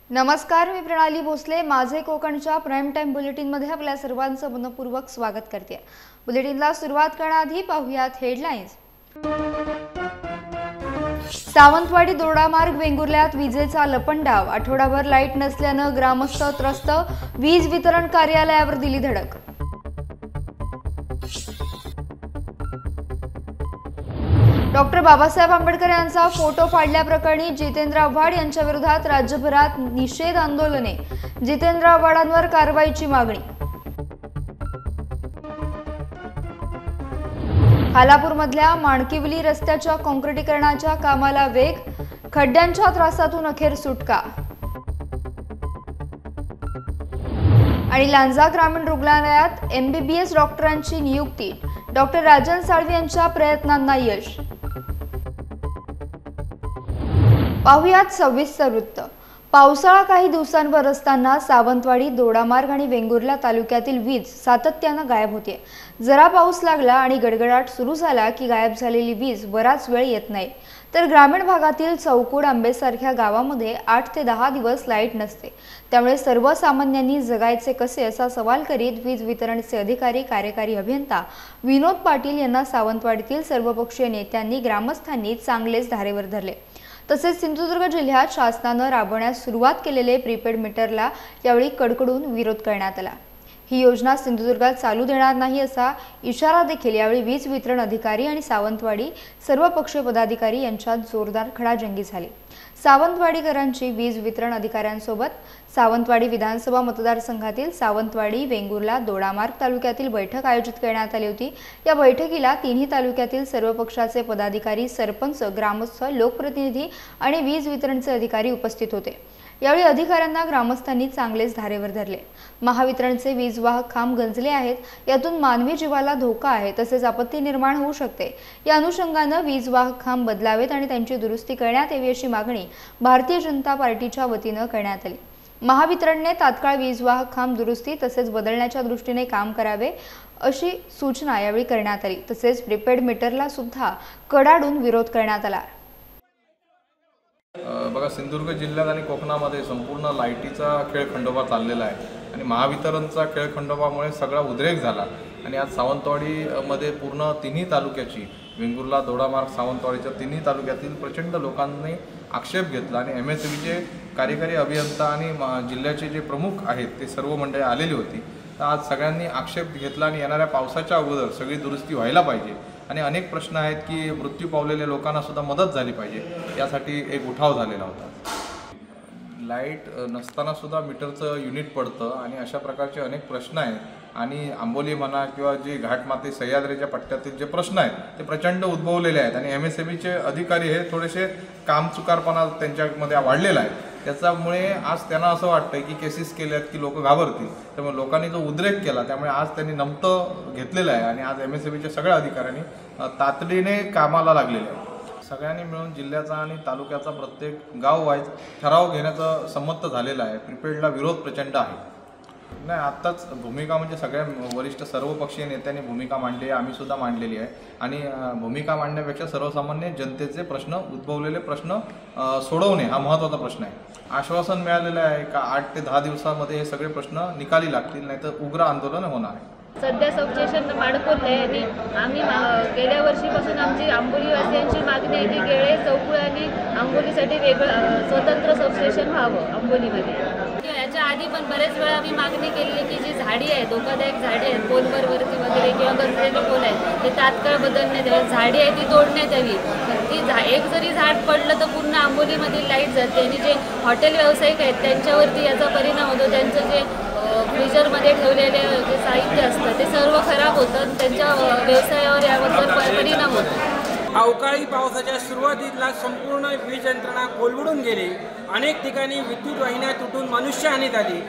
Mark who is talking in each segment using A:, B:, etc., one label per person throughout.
A: नमस्कार, मी प्रणाली भोसले. माझे कोकणच्या प्राइम टाइम बुलेटिनमध्ये आपल्या सर्वांचं मनपूर्वक स्वागत करते. बुलेटिनला सुरुवात करण्याआधी पाहूयात हेडलाईन्स. सावंतवाडी दोडामार्ग वेंगुर्ल्यात विजेचा लपंडाव. आठवडाभर लाईट नसल्यानं ग्रामस्थ त्रस्त. वीज वितरण कार्यालयावर दिली धडक. डॉक्टर बाबासाहेब आंबेडकर यांचा फोटो फाडल्याप्रकरणी जितेंद्र आव्हाड यांच्या विरोधात राज्यभरात निषेध आंदोलने. जितेंद्र आव्हाडांवर कारवाईची मागणी. खालापूरमधल्या माणकिवली रस्त्याच्या काँक्रिटीकरणाच्या कामाला वेग. खड्ड्यांच्या त्रासातून अखेर सुटका. आणि लांजा ग्रामीण रुग्णालयात MBBS डॉक्टरांची नियुक्ती. डॉक्टर राजन साळवी यांच्या प्रयत्नांना यश. पाहुयात सविस्तर वृत्त. पावसाळा काही दिवसांवर असताना सावंतवाडी, दोडामार्ग आणि वेंगुर्ला तालुक्यातील वीज सातत्यानं गायब होते. जरा पाऊस लागला आणि गडगडाट सुरू झाला की गायब झालेली वीज बराच वेळ येत नाही. तर ग्रामीण भागातील चौकुड, आंबेसारख्या गावामध्ये 8 ते 10 दिवस लाईट नसते. त्यामुळे सर्वसामान्यांनी जगायचे कसे असा सवाल करीत वीज वितरणचे अधिकारी, कार्यकारी अभियंता विनोद पाटील यांना सावंतवाडीतील सर्वपक्षीय नेत्यांनी, ग्रामस्थांनी चांगलेच धारेवर धरले. तसेच सिंधुदुर्ग जिल्ह्यात शासनानं राबवण्यास सुरुवात केलेले प्रीपेड मीटरला यावेळी कडकडून विरोध करण्यात आला. ही योजना सिंधुदुर्गात चालू देणार नाही असा इशारा देखील यावेळी वीज वितरण अधिकारी आणि सावंतवाडी सर्वपक्षीय पदाधिकारी यांच्यात जोरदार खडाजंगी झाली. सावंतवाडीकरांची वीज वितरण अधिकाऱ्यांसोबत सावंतवाडी विधानसभा मतदारसंघातील सावंतवाडी, वेंगुर्ला, दोडामार्ग तालुक्यातील बैठक आयोजित करण्यात आली होती. या बैठकीला तिन्ही तालुक्यातील सर्व पक्षाचे पदाधिकारी, सरपंच, ग्रामस्थ, लोकप्रतिनिधी आणि वीज वितरणचे अधिकारी उपस्थित होते. यावेळी अधिकाऱ्यांना ग्रामस्थांनी चांगलेच धारेवर धरले. महावितरणचे वीज वाहक खांब गंजले आहेत. यातून मानवी जीवाला धोका आहे, तसेच आपत्ती निर्माण होऊ शकते. या अनुषंगानं वीज वाहक खांब बदलावेत आणि त्यांची दुरुस्ती करण्यात यावी अशी मागणी भारतीय जनता पार्टीच्या वतीनं करण्यात आली. महावितरणने तात्काळ वीज वाहक खांब दुरुस्ती तसेच बदलण्याच्या दृष्टीने काम करावे अशी सूचना यावेळी करण्यात आली. तसेच प्रीपेड मीटरला सुद्धा कडाडून विरोध करण्यात आला.
B: बघा, सिंधुदुर्ग जिल्ह्यात आणि कोकणामध्ये संपूर्ण लाईटीचा खेळखंडोबा चाललेला आहे आणि महावितरणचा खेळखंडोबामुळे सगळा उद्रेक झाला. आणि आज सावंतवाडीमध्ये पूर्ण तिन्ही तालुक्याची, वेंगुर्ला, दोडामार्ग, सावंतवाडीच्या तिन्ही तालुक्यातील प्रचंड लोकांनी आक्षेप घेतला आणि MSEBीचे कार्यकारी अभियंता आणि जिल्ह्याचे जे प्रमुख आहेत ते सर्व मंडळी आलेली होती. तर आज सगळ्यांनी आक्षेप घेतला आणि येणाऱ्या पावसाच्या अगोदर सगळी दुरुस्ती व्हायला पाहिजे. आणि अनेक प्रश्न आहेत की मृत्यू पावलेल्या लोकांना सुद्धा मदत झाली पाहिजे, यासाठी एक उठाव झालेला होता. लाईट नसताना सुद्धा मीटरचं युनिट पडतं आणि अशा प्रकारचे अनेक प्रश्न आहेत. आणि आंबोली म्हणा किंवा जे घाटमाती, सह्याद्रीच्या पट्ट्यातील जे प्रश्न आहेत ते प्रचंड उद्भवलेले आहेत. आणि MSEBीचे अधिकारी हे थोडेसे कामचुकारपणा त्यांच्यामध्ये वाढलेला आहे. त्याच्यामुळे आज त्यांना असं वाटतं की केसेस केल्यात की लोक घाबरतील. त्यामुळे लोकांनी जो उद्रेक केला त्यामुळे आज त्यांनी नमतं घेतलेलं आहे आणि आज MSEBीच्या सगळ्या अधिकाऱ्यांनी तातडीने कामाला लागलेले आहे. सगळ्यांनी मिळून जिल्ह्याचा आणि तालुक्याचा प्रत्येक गाव वाईज ठराव घेण्याचं संमत झालेलं आहे. प्रीपेडला विरोध प्रचंड आहे. नाही, आत्ताच भूमिका म्हणजे सगळ्या वरिष्ठ सर्वपक्षीय नेत्यांनी भूमिका मांडली आहे, आम्ही सुद्धा मांडलेली आहे. आणि भूमिका मांडण्यापेक्षा सर्वसामान्य जनतेचे प्रश्न, उद्भवलेले प्रश्न सोडवणे हा महत्त्वाचा प्रश्न आहे. आश्वासन मिळालेलं आहे का 8 ते 10 दिवसामध्ये हे सगळे प्रश्न निकाली लागतील, नाहीतर उग्र आंदोलन होणार आहे.
C: सध्या सबस्टेशन माडकोल आहे आणि आम्ही गेल्या वर्षीपासून आमची आंबोलीवासियांची मागणी आहे की गेळे, चौकुळ आणि आंबोलीसाठी वेगळं स्वतंत्र सबस्टेशन व्हावं आंबोलीमध्ये. याच्या आधी पण बरेच वेळा आम्ही मागणी केलेली की जी झाडी आहे, धोकादायक झाडी आहेत, पोलवरती वगैरे किंवा गंजलेले पोल आहेत ते तात्काळ बदलण्यात यावी. झाडी आहे ती तोडण्यात यावी. ती एक जरी झाड पडलं तर पूर्ण आंबोलीमधील लाईट जाते आणि जे हॉटेल व्यावसायिक आहेत त्यांच्यावरती याचा परिणाम होतो. त्यांचं जे फ्रीजरमध्ये ठेवलेले जे साहित्य असतं ते सर्व खराब होतं, त्यांच्या व्यवसायावर याबद्दल परिणाम होतो.
D: अवकाळी पावसाच्या सुरुवातीला संपूर्ण वीज यंत्रणा कोलमडून गेली. अनेक ठिकाणी विद्युत वाहिन्या तुटून मनुष्यहानी झाली,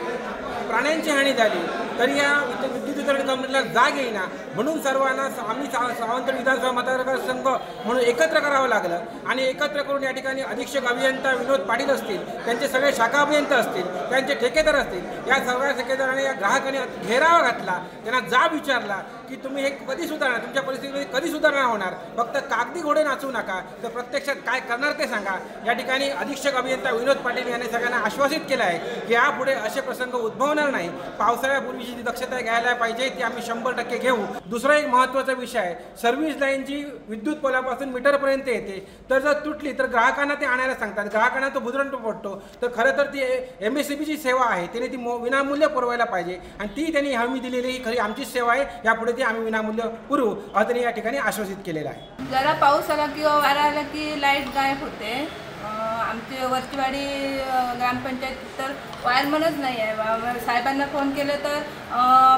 D: प्राण्यांची हानी झाली. तरी या विद्युत वितरण कंपनीला जाग येईना म्हणून सर्वांना आम्ही सावंतवाडी विधानसभा मतदारसंघ म्हणून एकत्र करावं लागलं. आणि एकत्र करून या ठिकाणी अधीक्षक अभियंता विनोद पाटील असतील, त्यांचे सगळे शाखा अभियंता असतील, त्यांचे ठेकेदार असतील, या सगळ्या ठेकेदाराने या ग्राहकांनी घेरावा घातला, त्यांना जाब विचारला की तुम्ही हे कधी सुधारणार, तुमच्या परिस्थितीमध्ये कधी सुधारणा होणार, फक्त कागदी घोडे नाचू नका, तर प्रत्यक्षात काय करणार ते सांगा. या ठिकाणी अधीक्षक अभियंता विनोद पाटील यांनी सगळ्यांना आश्वासित केलं आहे की यापुढे असे प्रसंग उद्भवणार नाही. पावसाळ्यापूर्वीची जी दक्षता घ्यायला पाहिजे ती आम्ही 100% घेऊ. दुसरा एक महत्त्वाचा विषय आहे, सर्व्हिस लाईन जी विद्युत पोलापासून मीटरपर्यंत येते, तर जर तुटली तर ग्राहकांना ते आणायला सांगतात, ग्राहकांना तो भुजरंट पडतो. तर खरं तर ती MSCBची सेवा आहे, त्याने ती विनामूल्य पुरवायला पाहिजे आणि ती त्यांनी हमी दिलेली ही खरी आमचीच सेवा आहे. यापुढे ती आम्ही विनामूल्य पुरवू असं त्यांनी या ठिकाणी आश्वासित केलेलं आहे.
E: जरा पाऊस आला किंवा वारा आला की लाईट गायब होते. आमची वरचीवाडी ग्रामपंचायत तर वायरमनच नाही आहे. साहेबांना फोन केलं तर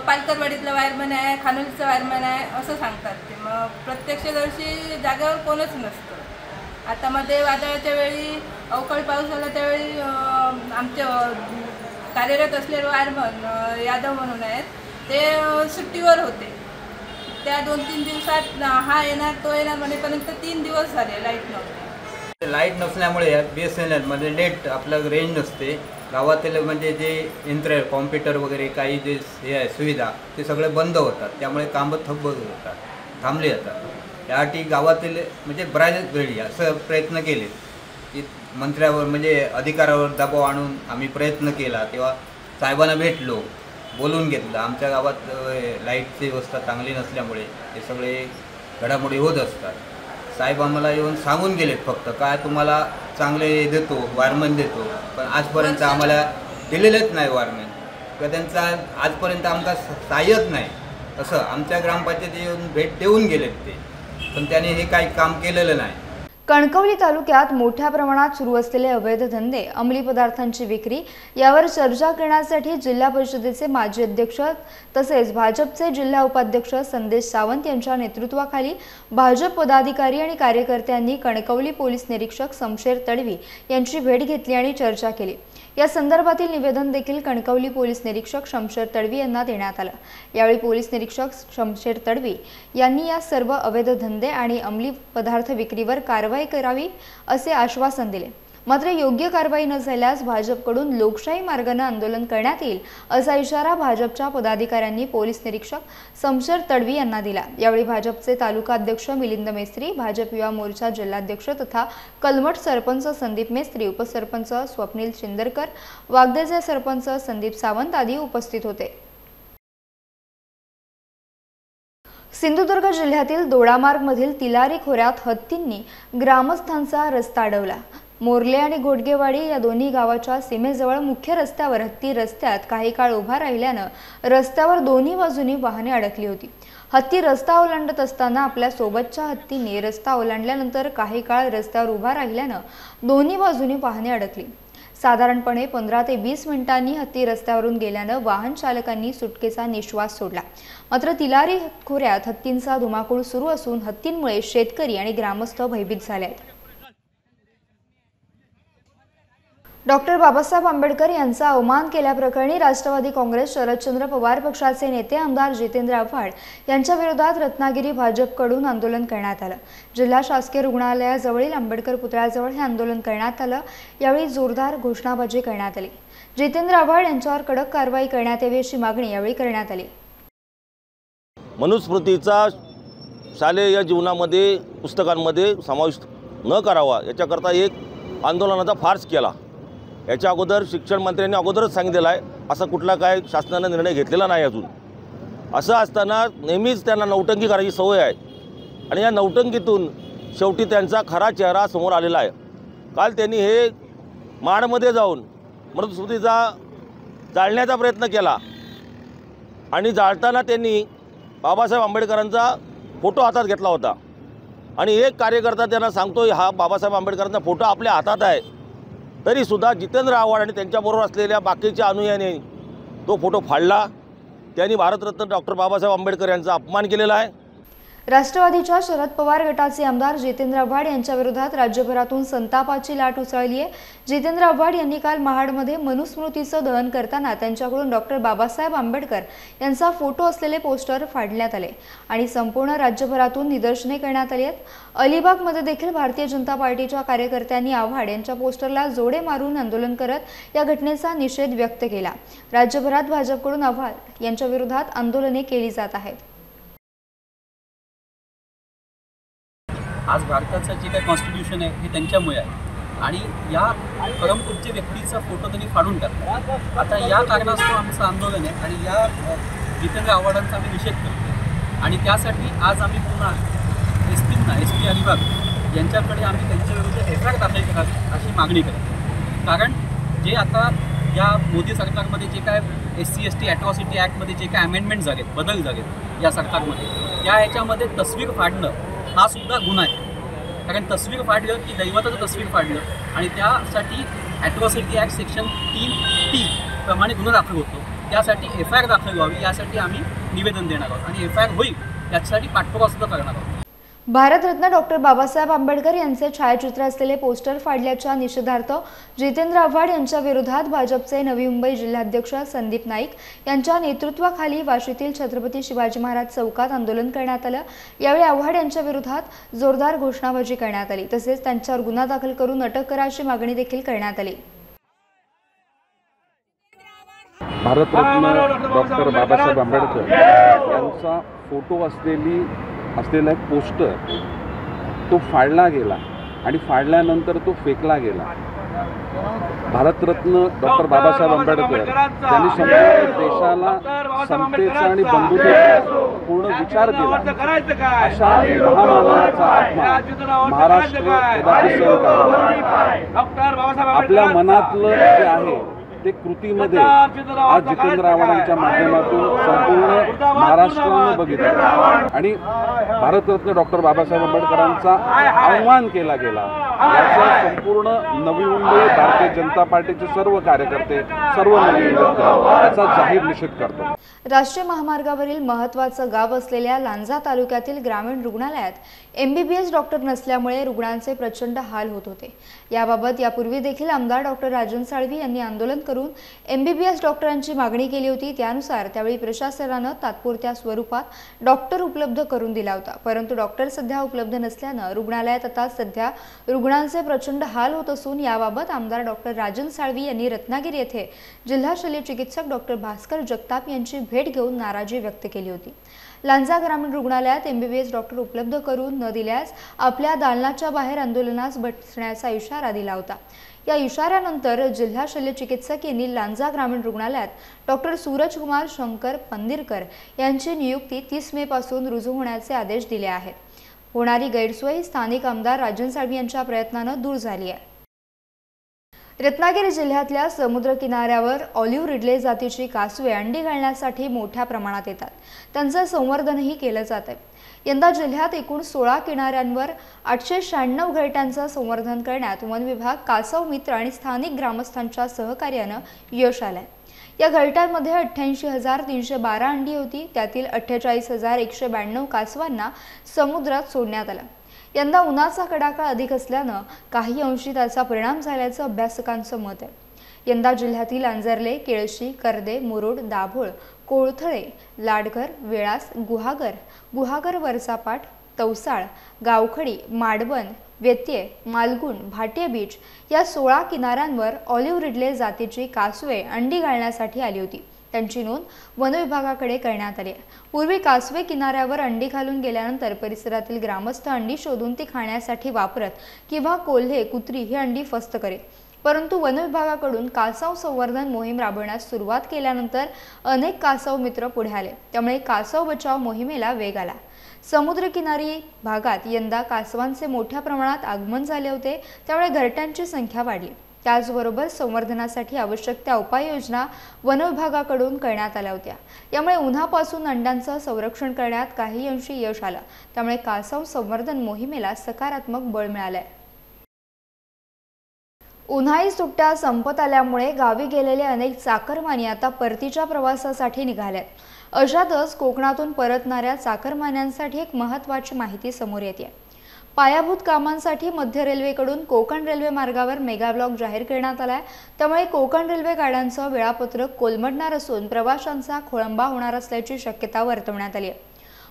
E: पालकरवाडीतला वायरमन आहे, खानोलीचा वायरमन आहे असं सांगतात ते. मग प्रत्यक्षदर्शी जागेवर कोणच नसतं. आता मध्ये वादळाच्या वेळी अवकाळी पाऊस आला त्यावेळी आमचे कार्यरत असलेले वायरमन यादव म्हणून आहेत, ते सुट्टीवर होते. त्या 2-3 दिवसात हा येणार तो येणार म्हणेपर्यंत 3 दिवस झाले लाईट नव्हती.
F: लाईट नसल्यामुळे BSNL मध्ये नेट आपलं रेंज नसते. गावातील म्हणजे जे यंत्र आहे, कॉम्प्युटर वगैरे काही जे हे आहे सुविधा ते सगळे बंद होतात. त्यामुळे कामं ठप्प होतात, थांबले जातात. त्यासाठी गावातील म्हणजे बऱ्याच वेळी असं प्रयत्न केले की मंत्र्यावर म्हणजे अधिकारावर दबाव आणून आम्ही प्रयत्न केला. तेव्हा साहेबांना भेटलो, बोलून घेतलं. आमच्या गावात लाईटची व्यवस्था चांगली नसल्यामुळे हे सगळे घडामोडी होत असतात. साहेब आम्हाला येऊन सांगून गेलेत फक्त काय तुम्हाला चांगले देतो, वायरमन देतो, पण आजपर्यंत आम्हाला दिलेलेच नाही वायरमन किंवा त्यांचा आजपर्यंत आमचा सहाय्यच नाही. असं आमच्या ग्रामपंचायती येऊन भेट देऊन गेलेत ते, पण त्याने हे काही काम केलेलं नाही.
A: कणकवली तालुक्यात मोठ्या प्रमाणात सुरू असलेले अवैध धंदे, अंमली पदार्थांची विक्री यावर चर्चा करण्यासाठी जिल्हा परिषदेचे माजी अध्यक्ष तसेच भाजपचे जिल्हा उपाध्यक्ष संदेश सावंत यांच्या नेतृत्वाखाली भाजप पदाधिकारी आणि कार्यकर्त्यांनी कणकवली पोलीस निरीक्षक शमशेर तडवी यांची भेट घेतली आणि चर्चा केली. या संदर्भातील निवेदन देखील कणकवली पोलीस निरीक्षक शमशेर तडवी यांना देण्यात आलं. यावेळी पोलीस निरीक्षक शमशेर तडवी यांनी या सर्व अवैध धंदे आणि अंमली पदार्थ विक्रीवर कारवाई करावी असे आश्वासन दिले. मात्र योग्य कारवाई न झाल्यास भाजपकडून लोकशाही मार्गाने आंदोलन करण्यात येईल असा इशारा भाजपच्या पदाधिकाऱ्यांनी पोलीस निरीक्षक शमशेर तडवी यांना दिला. यावेळी भाजपचे तालुका अध्यक्ष मिलिंद मेस्त्री, भाजप युवा मोर्चा जिल्हाध्यक्ष तथा कलमठ सरपंच संदीप मेस्त्री, उपसरपंच स्वप्नील शिंदरकर, वागदेचे सरपंच संदीप सावंत आदी उपस्थित होते. सिंधुदुर्ग जिल्ह्यातील दोडामार्गमधील तिलारी खोऱ्यात हत्तींनी ग्रामस्थांचा रस्ता अडवला. मोर्ले आणि घोटगेवाडी या दोन्ही गावाच्या सीमेजवळ मुख्य रस्त्यावर हत्ती रस्त्यात काही काळ उभा राहिल्यानं रस्त्यावर दोन्ही बाजूनी वाहने अडकली होती. हत्ती रस्ता ओलांडत असताना आपल्या सोबतच्या हत्तीने रस्ता ओलांडल्यानंतर काही काळ रस्त्यावर उभा राहिल्यानं दोन्ही बाजूनी वाहने अडकली. साधारणपणे 15 ते 20 मिनिटांनी हत्ती रस्त्यावरून गेल्यानं वाहन चालकांनी सुटकेचा निश्वास सोडला. मात्र तिलारी खोऱ्यात हत्तींचा धुमाकूळ सुरू असून हत्तींमुळे शेतकरी आणि ग्रामस्थ भयभीत झाले आहेत. डॉक्टर बाबासाहेब आंबेडकर यांचा अवमान केल्याप्रकरणी राष्ट्रवादी काँग्रेस शरदचंद्र पवार पक्षाचे नेते आमदार जितेंद्र आव्हाड यांच्या विरोधात रत्नागिरी भाजपकडून आंदोलन करण्यात आलं. जिल्हा शासकीय रुग्णालयाजवळील आंबेडकर पुतळ्याजवळ हे आंदोलन करण्यात आलं. यावेळी जोरदार घोषणाबाजी करण्यात आली. जितेंद्र आव्हाड यांच्यावर कडक कारवाई करण्यात यावी अशी मागणी यावेळी करण्यात आली.
G: मनुस्मृतीचा शालेय जीवनामध्ये पुस्तकांमध्ये समावेश न करावा याच्याकरता एक आंदोलनाचा फार्स केला. याच्या अगोदर शिक्षण मंत्र्यांनी अगोदरच सांगितलेलं आहे, असा कुठला काय शासनाने निर्णय घेतलेला नाही अजून. असं असताना नेहमीच त्यांना नौटंकी करायची सवय आहे आणि या नौटंकीतून शेवटी त्यांचा खरा चेहरा समोर आलेला आहे. काल त्यांनी हे माडमध्ये जाऊन मनुस्मृतीचा जाळण्याचा प्रयत्न केला आणि जाळताना त्यांनी बाबासाहेब आंबेडकरांचा फोटो हातात घेतला होता आणि एक कार्यकर्ता त्यांना सांगतो हा बाबासाहेब आंबेडकरांचा फोटो आपल्या हातात आहे, तरीसुद्धा जितेंद्र आव्हाड आणि त्यांच्याबरोबर असलेल्या बाकीच्या अनुयायांनी तो फोटो फाडला. त्यांनी भारतरत्न डॉक्टर बाबासाहेब आंबेडकर यांचा अपमान केलेला आहे.
A: राष्ट्रवादीच्या शरद पवार गटाचे आमदार जितेंद्र आव्हाड यांच्या विरोधात राज्यभरातून संतापाची लाट उसळली आहे. जितेंद्र आव्हाड यांनी काल महाडमध्ये मनुस्मृतीचं दहन करताना त्यांच्याकडून डॉक्टर बाबासाहेब आंबेडकर यांचा फोटो असलेले पोस्टर फाडण्यात आले आणि संपूर्ण राज्यभरातून निदर्शने करण्यात आली आहेत. अलिबागमध्ये देखील भारतीय जनता पार्टीच्या कार्यकर्त्यांनी आव्हाड यांच्या पोस्टरला जोडे मारून आंदोलन करत या घटनेचा निषेध व्यक्त केला. राज्यभरात भाजपकडून आव्हाड यांच्या विरोधात आंदोलने केली जात आहेत.
H: आज भारताचं जे काही कॉन्स्टिट्यूशन आहे हे त्यांच्यामुळे आहे आणि या परमपूज्य व्यक्तीचा फोटो त्यांनी फाडून टाकला। आता या कारणास्तव आमचं आंदोलन आहे आणि या जितेंद्र आव्हाडांचा आम्ही निषेध करतो आणि त्यासाठी आज आम्ही पुन्हा SP अलिबाग यांच्याकडे आम्ही त्यांच्याविरुद्ध FIR दाखल करावी अशी मागणी करतो। कारण जे आता या मोदी सरकारमध्ये जे काय SC ST ॲट्रॉसिटी ॲक्टमध्ये जे काय अमेंडमेंट झालेत, बदल झालेत या सरकारमध्ये, त्या ह्याच्यामध्ये तस्वीर फाडणं हा सुद्धा गुन्हा आहे। कारण तस्वीर फाडलं की दैवताचं तस्वीर फाडलं आणि त्यासाठी ॲट्रॉसिटी ॲक्ट सेक्शन 3T प्रमाणे गुन्हा दाखल होतो। त्यासाठी FIR दाखल व्हावी यासाठी आम्ही निवेदन देणार आहोत आणि FIR होईल याच्यासाठी पाठपुरावा सुद्धा करणार आहोत।
A: भारतरत्न डॉक्टर बाबासाहेब आंबेडकर यांचे छायाचित्र असलेले पोस्टर फाडल्याच्या निषेधार्थ जितेंद्र आव्हाड यांच्या विरोधात भाजपचे नवी मुंबई जिल्हाध्यक्ष संदीप नाईक यांच्या नेतृत्वाखाली वाशीतील छत्रपती शिवाजी महाराज चौकात आंदोलन करण्यात आलं। यावेळी आव्हाड यांच्या विरोधात जोरदार घोषणाबाजी करण्यात आली, तसेच त्यांच्यावर गुन्हा दाखल करून अटक करा अशी मागणी देखील करण्यात आली।
I: भारतरत्न डॉक्टर बाबासाहेब आंबेडकर यांचा फोटो असलेला एक पोस्टर तो फाडला गेला आणि फाडल्यानंतर तो फेकला गेला। भारतरत्न डॉक्टर बाबासाहेब आंबेडकर यांनी संपूर्ण देशाला समतेचा आणि बंधुतेचा पूर्ण विचार केला। अशा महामानवाचा अपमान महाराष्ट्र कदापि सहन करणार। आपल्या मनातलं जे आहे ते कृतीमध्ये आज जितेंद्र आव्हाडांच्या माध्यमातून संपूर्ण महाराष्ट्रानं बघितलं आणि भारतरत्न डॉक्टर बाबासाहेब आंबेडकरांचा आव्हान केला गेला। याचा संपूर्ण नवी मुंबई भारतीय जनता पार्टीचे सर्व कार्यकर्ते, सर्व नवयुवक याचा जाहीर निषेध करतात।
A: राष्ट्रीय महामार्गावरील महत्त्वाचं गाव असलेल्या लांजा तालुक्यातील ग्रामीण रुग्णालयात MBBS डॉक्टर नसल्यामुळे रुग्णांचे प्रचंड हाल होत होते। याबाबत यापूर्वी देखील आमदार डॉक्टर राजन साळवी यांनी आंदोलन करून MBBS डॉक्टरांची मागणी केली होती। त्यानुसार त्यावेळी प्रशासनानं तात्पुरत्या स्वरूपात डॉक्टर उपलब्ध करून दिला होता, परंतु डॉक्टर सध्या उपलब्ध नसल्यानं रुग्णालयात आता सध्या रुग्णांचे प्रचंड हाल होत असून याबाबत आमदार डॉक्टर राजन साळवी यांनी रत्नागिरी येथे जिल्हा शल्य चिकित्सक डॉक्टर भास्कर जगताप यांची भेट घेऊन नाराजी व्यक्त केली होती। लांजा ग्रामीण रुग्णालयात MBBS डॉक्टर उपलब्ध करून न दिल्यास आपल्या दालनाच्या बाहेर आंदोलनास बसण्याचा इशारा दिला होता। या इशाऱ्यानंतर जिल्हा शल्य चिकित्सक यांनी लांजा ग्रामीण रुग्णालयात डॉक्टर सूरजकुमार शंकर पंदिरकर यांची नियुक्ती 30 मे पासून रुजू होण्याचे आदेश दिले आहेत। होणारी गैरसोय स्थानिक आमदार राजन साळवी यांच्या प्रयत्नानं दूर झाली आहे। रत्नागिरी जिल्ह्यातल्या समुद्र किनाऱ्यावर ऑलिव्ह रिडले जातीची कासवे अंडी घालण्यासाठी मोठ्या प्रमाणात येतात। त्यांचं संवर्धनही केलं जात आहे। यंदा जिल्ह्यात एकूण 16 किनाऱ्यांवर 896 घरट्यांचं संवर्धन करण्यात वन विभाग, कासव मित्र आणि स्थानिक ग्रामस्थांच्या सहकार्यानं यश आलंय। या घरट्यांमध्ये 88,312 अंडी होती, त्यातील 48,192 कासवांना समुद्रात सोडण्यात आलं। यंदा उन्हाचा कडाका अधिक असल्यानं काही अंशी त्याचा परिणाम झाल्याचं अभ्यासकांचं मत आहे। यंदा जिल्ह्यातील अंजर्ले, केळशी, करदे, मुरुड, दाभोळ, कोळथळे, लाडघर, वेळास, गुहागर वरसापाट, तवसाळ, गावखडी, माडबन, व्यत्यय, मालगुण, भाटिया बीच या 16 किनाऱ्यांवर ऑलिव्ह रिडले जातीची कासवे अंडी घालण्यासाठी आली होती। त्यांची नोंद वन विभागाकडे करण्यात आली आहे। पूर्वी कासवे किनाऱ्यावर अंडी घालून गेल्यानंतर परिसरातील ग्रामस्थ अंडी शोधून ती खाण्यासाठी वापरत किंवा कोल्हे, कुत्री ही अंडी फस्त करीत, परंतु वन विभागाकडून कासव संवर्धन मोहीम राबवण्यास सुरुवात केल्यानंतर अनेक कासव मित्र पुढे आले, त्यामुळे कासव बचाव मोहिमेला वेग आला। समुद्रकिनारी भागात यंदा कासवांचे मोठ्या प्रमाणात आगमन झाले होते, त्यामुळे घरट्यांची संख्या वाढली। त्याचबरोबर संवर्धनासाठी आवश्यक त्या उपाययोजना वन विभागाकडून करण्यात आल्या होत्या। यामुळे उन्हापासून अंड्यांचं संरक्षण करण्यात काही अंशी यश आलं, त्यामुळे कासव संवर्धन मोहिमेला सकारात्मक बळ मिळालंय। उन्हाळी सुट्ट्या संपत आल्यामुळे गावी गेलेले अनेक चाकरमानी आता परतीच्या प्रवासासाठी निघालेत। अशातच कोकणातून परतणाऱ्या चाकरमान्यांसाठी एक महत्त्वाची माहिती समोर येते। पायाभूत कामांसाठी मध्य रेल्वेकडून कोकण रेल्वे मार्गावर मेगा ब्लॉक जाहीर करण्यात आलाय, त्यामुळे कोकण रेल्वे गाड्यांचं वेळापत्रक कोलमडणार असून प्रवाशांचा खोळंबा होणार असल्याची शक्यता वर्तवण्यात आली आहे।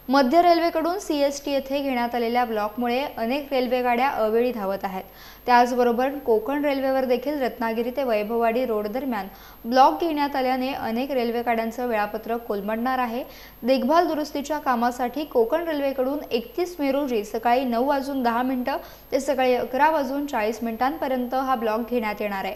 A: मध्य रेल्वेकडून CST येथे घेण्यात आलेल्या ब्लॉकमुळे अनेक रेल्वे गाड्या अवेळी धावत आहेत। त्याचबरोबर कोकण रेल्वेवर देखील रत्नागिरी ते वैभववाडी रोड दरम्यान ब्लॉक घेण्यात आल्याने अनेक रेल्वे गाड्यांचं वेळापत्रक कोलमडणार आहे। देखभाल दुरुस्तीच्या कामासाठी कोकण रेल्वेकडून 31 मे रोजी सकाळी 9:10 ते सकाळी 11:40 हा ब्लॉक घेण्यात येणार आहे।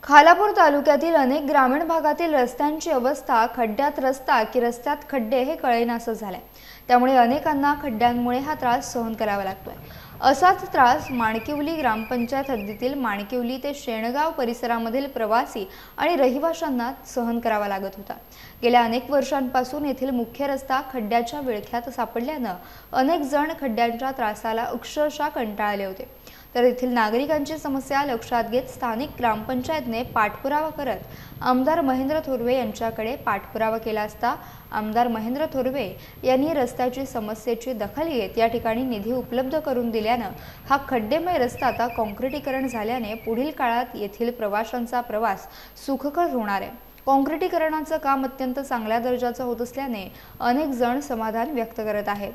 A: खालापूर तालुक्यातील अनेक ग्रामीण भागातील रस्त्यांची अवस्था खड्ड्यात रस्ता की रस्त्यात खड्डे हे कळेनासं झालंय। त्यामुळे अनेकांना खड्ड्यांमुळे हा त्रास सहन करावा लागतोय। असाच त्रास माणकिवली ग्रामपंचायत हद्दीतील माणकिवली ते शेणगाव परिसरामधील प्रवासी आणि रहिवाशांना सहन करावा लागत होता। गेल्या अनेक वर्षांपासून येथील मुख्य रस्ता खड्ड्याच्या विळख्यात सापडल्यानं अनेक जण खड्ड्यांच्या त्रासाला अक्षरशः कंटाळले होते। तर येथील नागरिकांची समस्या लक्षात घेत स्थानिक ग्रामपंचायतने पाठपुरावा करत आमदार महेंद्र थोरवे यांच्याकडे पाठपुरावा केला असता आमदार महेंद्र थोरवे यांनी रस्त्याची समस्येची दखल घेत या ठिकाणी निधी उपलब्ध करून दिल्यानं हा खड्डेमय रस्ता आता काँक्रिटीकरण झाल्याने पुढील काळात येथील प्रवाशांचा प्रवास सुखकर होणार आहे। काँक्रिटीकरणाचं काम अत्यंत चांगल्या दर्जाचं होत असल्याने अनेक जण समाधान व्यक्त करत आहेत।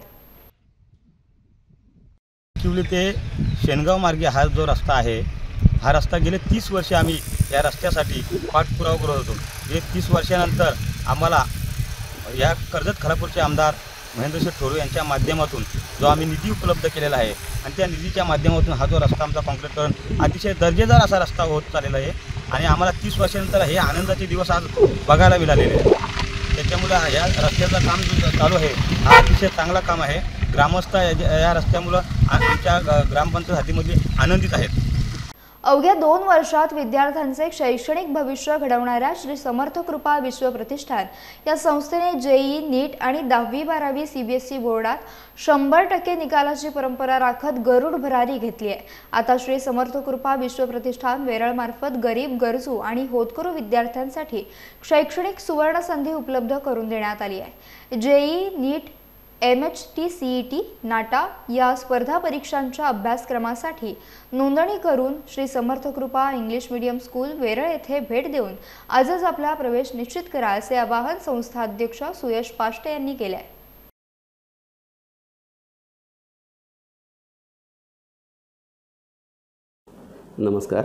J: किवली ते शेणगाव मार्गे हा जो रस्ता आहे, हा रस्ता गेले 30 वर्षे आम्ही या रस्त्यासाठी पाठपुरावा करत होतो। हे 30 वर्षानंतर आम्हाला या कर्जत खालापूरचे आमदार महेंद्रशेठ थोरवे यांच्या माध्यमातून जो आम्ही निधी उपलब्ध केलेला आहे आणि त्या निधीच्या माध्यमातून हा जो रस्ता आमचा काँक्रीटीकरण अतिशय दर्जेदार असा रस्ता होत चाललेला आहे आणि आम्हाला 30 वर्षानंतर हे आनंदाचे दिवस आज बघायला मिळालेले आहेत। त्याच्यामुळे या रस्त्याचं काम जो चालू आहे हा अतिशय चांगला काम आहे। ग्रामस्थ या रस्त्यामुळे आमच्या ग्रामपंचायत हद्दीमध्ये आनंदित आहेत।
A: अवघ्या 2 वर्षात विद्यार्थ्यांचे शैक्षणिक भविष्य घडवणाऱ्या श्री समर्थ कृपा विश्व प्रतिष्ठान या संस्थेने JEE, नीट आणि 10वी-12वी CBSE बोर्डात 100% निकालाची परंपरा राखत गरुड भरारी घेतली आहे। आता श्री समर्थ कृपा विश्व प्रतिष्ठान वेरळमार्फत गरीब, गरजू आणि होतकरू विद्यार्थ्यांसाठी शैक्षणिक सुवर्ण संधी उपलब्ध करून देण्यात आली आहे। JEE, नीट, MHT, CET, नाटा या स्पर्धा परीक्षांच्या अभ्यासक्रमासाठी नोंदणी करून श्री समर्थ कृपा इंग्लिश मीडियम स्कूल वेरळ येथे भेट देऊन आजच आपला प्रवेश निश्चित करा असे आवाहन संस्था अध्यक्ष सुयश पाष्टे यांनी केले आहे।
K: नमस्कार।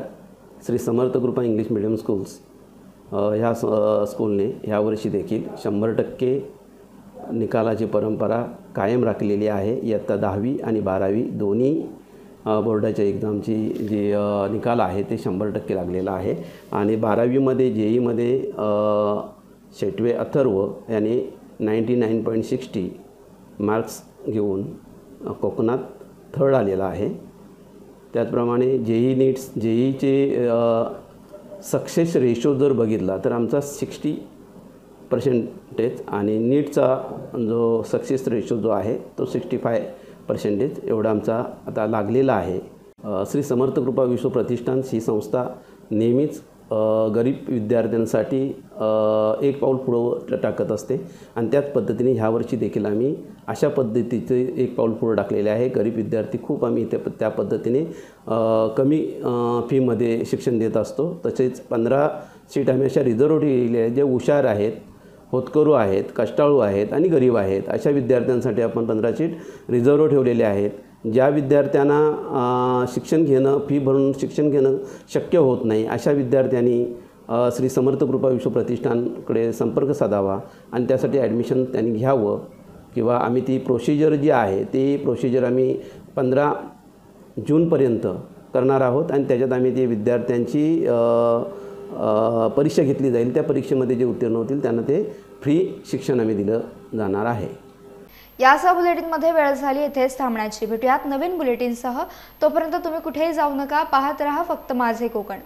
K: श्री समर्थ कृपा इंग्लिश मीडियम स्कूल्स ह्या स्कूलने यावर्षी देखील 100% निकालाची परंपरा कायम राखलेली आहे। इयत्ता 10वी आणि 12वी दोन्ही बोर्डाच्या एक्झामची जी निकाल आहे ते 100% लागलेला आहे आणि 12वीमध्ये JEEमध्ये शेटवे अथर्व याने 99.60 मार्क्स घेऊन कोकणात 3rd आलेला आहे। त्याचप्रमाणे JEE नीट्स JEEचे सक्सेस रेशो जर बघितला तर आमचा 60% आणि नीटचा जो सक्सेस रेशो जो आहे तो 65% एवढा आमचा आता लागलेला आहे। श्री समर्थ कृपा विश्व प्रतिष्ठान ही संस्था नेहमीच गरीब विद्यार्थ्यांसाठी एक पाऊल पुढे टाकत असते आणि त्याच पद्धतीने ह्यावर्षी देखील आम्ही अशा पद्धतीचे एक पाऊल पुढे टाकलेले आहे। गरीब विद्यार्थी खूप आम्ही त्या पद्धतीने कमी फीमध्ये शिक्षण देत असतो। तसेच 15 सीट आम्ही अशा रिझर्व्ह ठेवलेल्या आहेत, जे हुशार आहेत, होतकरू आहेत, कष्टाळू आहेत आणि गरीब आहेत अशा विद्यार्थ्यांसाठी आपण 15 सीट रिझर्व्ह ठेवलेले आहेत। ज्या विद्यार्थ्यांना शिक्षण घेणं, फी भरून शिक्षण घेणं शक्य होत नाही अशा विद्यार्थ्यांनी श्री समर्थ कृपा विश्व प्रतिष्ठानकडे संपर्क साधावा आणि त्यासाठी ॲडमिशन त्यांनी घ्यावं किंवा आम्ही ती प्रोसिजर जी आहे ती प्रोसिजर आम्ही 15 जूनपर्यंत करणार आहोत आणि त्याच्यात आम्ही ती विद्यार्थ्यांची परीक्षा घेतली जाईल। त्या परीक्षेमध्ये जे उत्तीर्ण होतील त्यांना ते फ्री शिक्षण आम्ही दिलं जाणार आहे।
A: यासह बुलेटिनमध्ये वेळ झाली इथेच थांबण्याची। भेटूयात नवीन बुलेटिनसह। तोपर्यंत तुम्ही कुठेही जाऊ नका, पाहत रहा फक्त माझे कोकण।